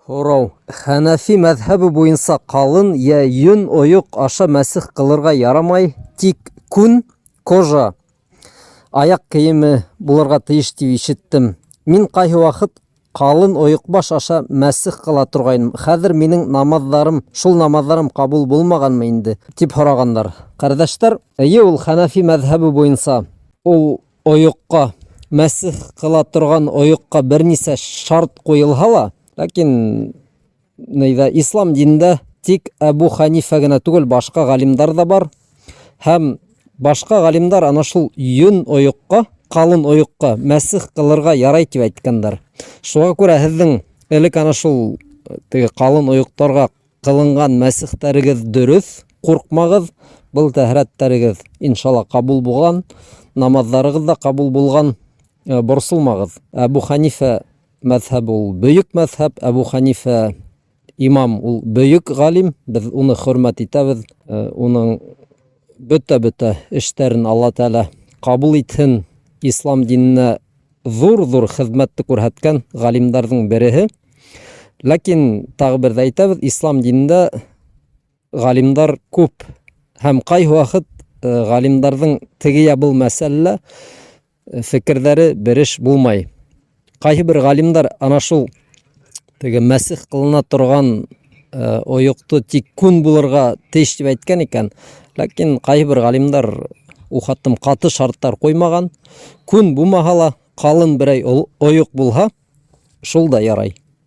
Һорау. Хәнәфи мәҙһәбе буйынса ҡалын йә йөн ойоҡ аша мәсех ҡылырға ярамай, тик күн, кожа, аяҡ кейеме булырға тейеш тип ишеттем. Мин ҡайһы ваҡыт ҡалын ойоҡ баш аша мәсех ҡыла торғайным. Хәҙер минең намаҙҙарым, шул намаҙҙарым ҡабул булмағанмы инде? Тип һорағандар. Ҡәрҙәштәр, эйе, ул Хәнәфи мәҙһәбе буйынса ул ойоҡҡа, мәсех ҡыла торған ойоҡҡа бер нисә шарт ҡуйылһа ла, ләкин ислам динендә тик Әбу Ханифа гына түгел, башҡа ғалимдар да бар. Һәм башҡа ғалимдар ана шул йөн ойоҡҡа, ҡалын ойоҡҡа мәсех ҡылырға ярай тип әйткәндәр. Шуға күрә һеҙҙең элек ана шул ҡалын ойоҡтарға ҡылынған мәсехтәрегеҙ дөрөҫ, ҡурҡмағыҙ, был тәһәрәттәрегеҙ иншалла ҡабул булған, намаҙҙарығыҙ ҙа ҡабул булған, борсолмағыҙ. Әбу Ханифа мәҙһәбе ул бөйөк мәҙһәб, Әбу Ханифа имам ул бөйөк ғалим, беҙ уны хөрмәт итәбеҙ, уның бөтә эштәрен Алла Тәғәлә ҡабул итһен. Ислам диненә ҙур хеҙмәтте күрһәткән ғалимдарҙың береһе. Ләкин тағы бер ҙә әйтәбеҙ, ислам динендә ғалимдар күп һәм ҡайһы ваҡыт ғалимдарҙың теге йә был мәсьәләлә фекерҙәре береш булмай. Ҡайһы бер ғалимдар ана шул мәсех ҡылына торған ойоҡто тик күн булырға тейеш тип әйткән икән. Ләкин ҡайһы бер ғалимдар ухаттым ҡаты шарттар ҡуймаған. Күн булмаһа ла, ҡалын берәй ойоҡ булһа, шул да ярай.